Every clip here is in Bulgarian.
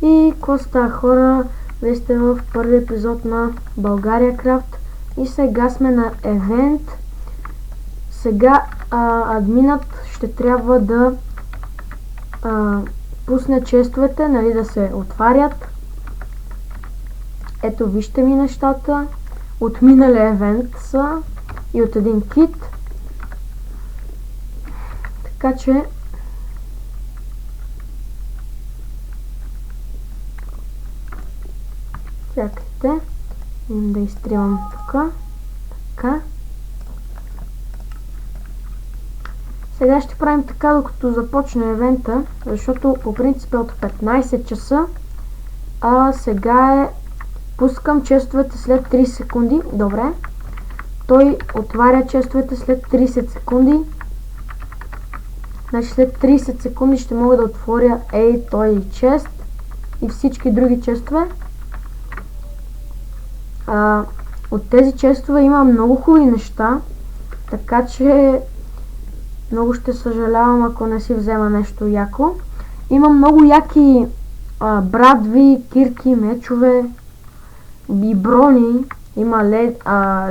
И какво става, хора? Вие сте в първи епизод на България Крафт и сега сме на евент. Сега админът ще трябва да пусне честовете, нали, да се отварят. Ето, вижте ми нещата. От миналия евент са и от един кит. Така че чакайте, да изтривам тук. Така. Сега ще правим така, докато започне евента, защото по принцип е от 15 часа, а сега пускам честовете след 30 секунди. Добре. Той отваря честовете след 30 секунди. Значи след 30 секунди ще мога да отворя той чест и всички други честове. От тези честове има много хубави неща, така че много ще съжалявам, ако не си взема нещо яко. Има много яки брадви, кирки, мечове и брони. Има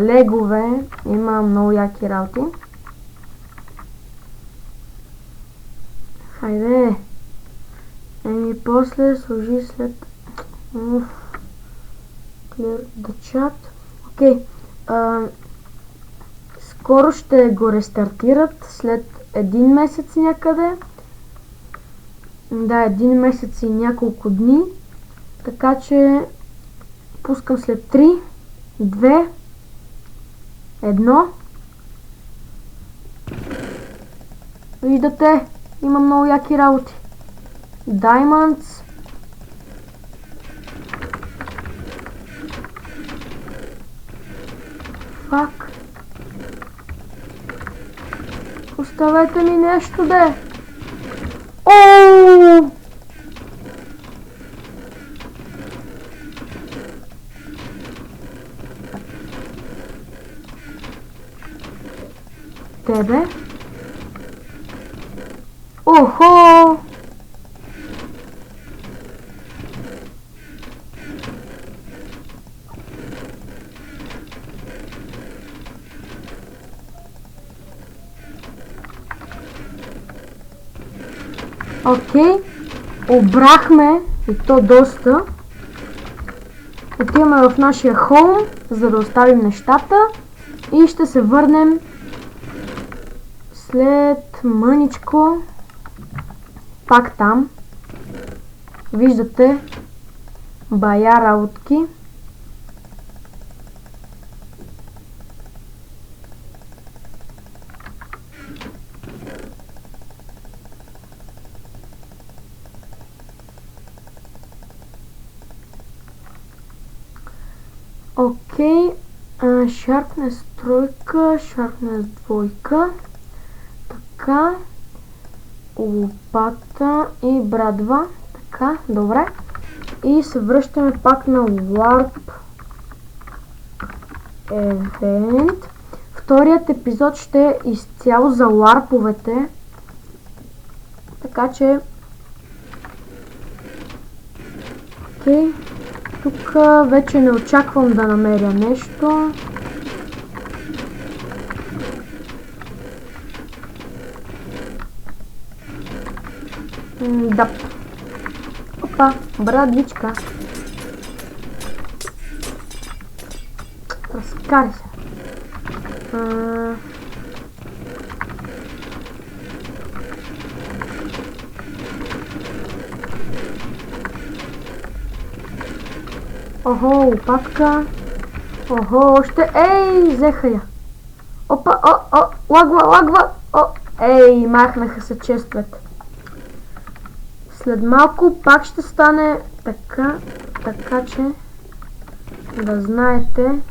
легове, има много яки работи. Хайде! После служи след... Clear the chat. Окей. Скоро ще го рестартират след 1 месец някъде. Да, 1 месец и няколко дни. Така че пускам след 3, 2, 1. Виждате, има много яки работи. Diamonds. Фак. Оставете ми нещо, де! Ооо! Тебе? Охо! Окей, обрахме и то доста. Отиваме в нашия хоум, за да оставим нещата и ще се върнем след мъничко пак там. Виждате бая работки. Окей, Sharpness 3, Sharpness 2, така, лопата и брадва, така, добре. И се връщаме пак на Warp Event. Вторият епизод ще е изцяло за ларповете, така че окей. Тук вече не очаквам да намеря нещо. Да. Опа, брадвичка. Разкари се. Охо, лопатка. Охо, още. Ей, взеха я. Опа, лагва. Ей, махнаха се честовете. След малко пак ще стане така че да знаете.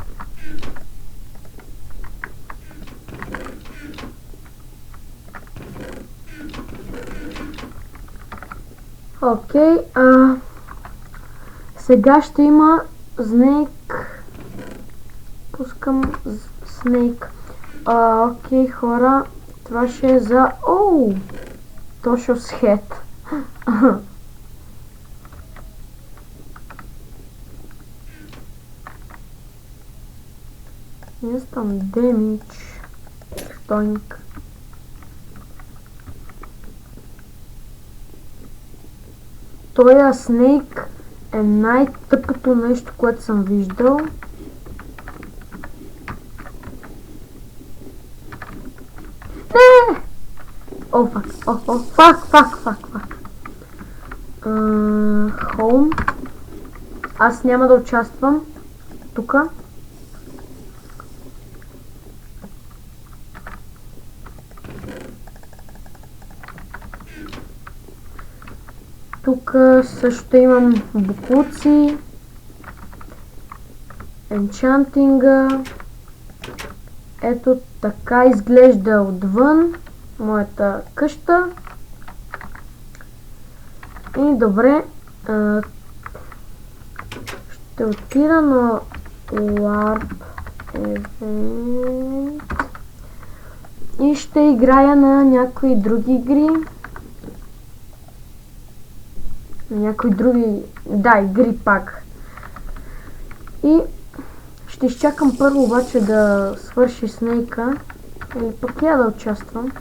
Окей, сега ще има Snake. Пускам Snake. Окей, хора, това ще е за... Точно с хед. Instant damage. Стойник. Тоя снейк е най-тъпото нещо, което съм виждал. Не! О, фак. Хоум. Аз няма да участвам тука. Тук също имам буклуци, енчантинга. Ето така изглежда отвън моята къща. И добре, ще отида на Warp Event и ще играя на някои други игри. Игри пак. И ще изчакам първо обаче да свърши снейка или пък я да участвам,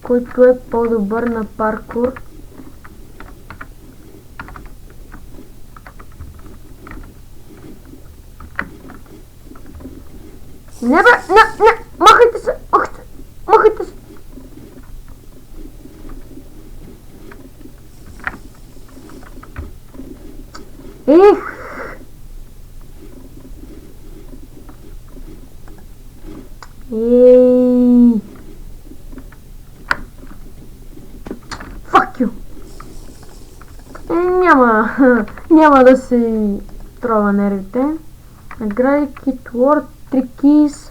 който е по-добър на паркур. Не бе, не, махайте се. Ех! Ей! Fuck you! Няма да си трова нервите. Награди Kit Word, 3 keys,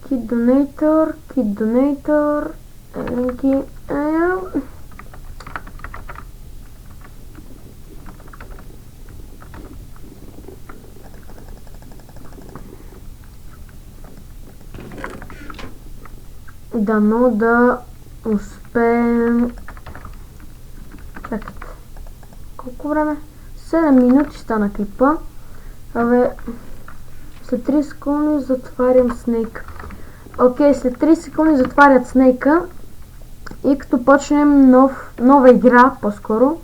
Kit Donator, линки. Дано да успеем. Чакайте. Колко време? 7 минути стана клипа. Абе, след 3 секунди затварям снейк. Окей, след 3 секунди затварят снейка. И като почнем нова игра, по-скоро,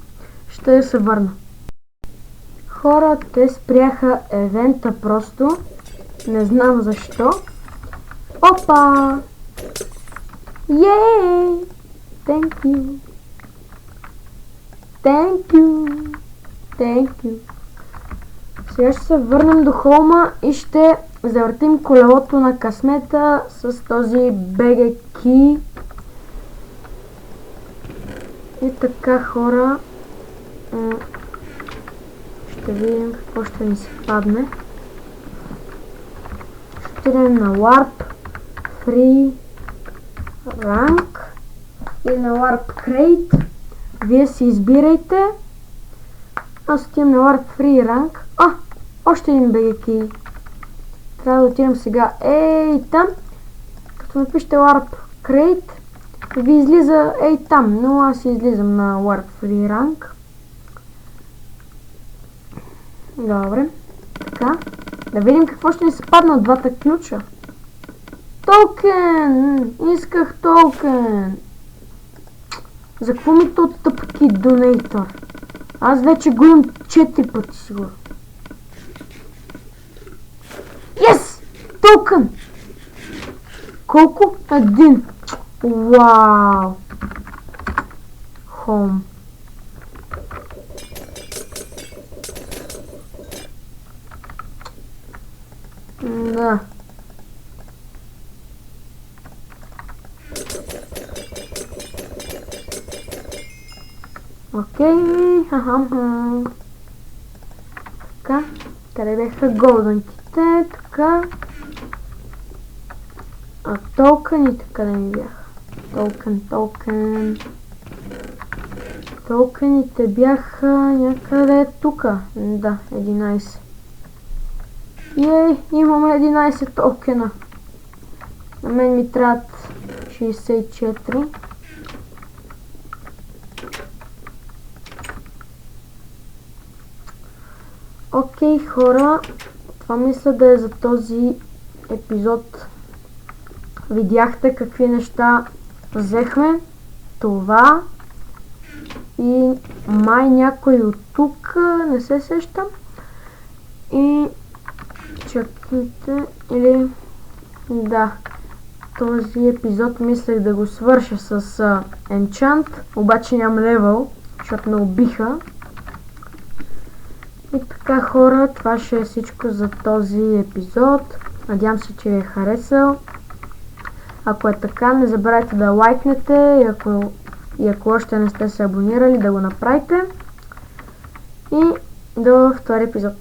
ще се върна. Хора, те спряха евента просто. Не знам защо. Опа! Yay! Thank you. Сега ще се върнем до хоума и ще завъртим колелото на късмета с този BG Key. И така, хора, ще видим какво ще ни се падне. Ще идем на Warp Free Rank или на Warp Crate. Вие си избирайте. Аз отивам на Warp Free Rank. Още един BG Key. Трябва да отидем сега. Там. Като напишете Warp Crate, ви излиза там, но аз излизам на Warp Free Rank. Добре. Така. Да видим какво ще ни се падне от двата ключа. Токен! Исках токен! За какво ми то тъпки донейтор? Аз вече го имам 4 пъти сигурно. Yes! Токен! Колко? 1. Вау! Хом. Да. Окей, така, къде бяха голдънките, така. А токените къде ми бяха? Токен. Токените бяха някъде тука. Да, 11. Имаме 11 токена. На мен ми трябват 64. Окей, хора, Това мисля да е за този епизод. Видяхте какви неща взехме. Това и май някой от тук, не се сещам. И чакайте, или да, този епизод мислех да го свърша с Enchant, обаче нямам левел, защото ме убиха. И така, хора, това ще е всичко за този епизод. Надявам се, че ви е харесал. Ако е така, не забравяйте да лайкнете и ако още не сте се абонирали, да го направите. И до втори епизод.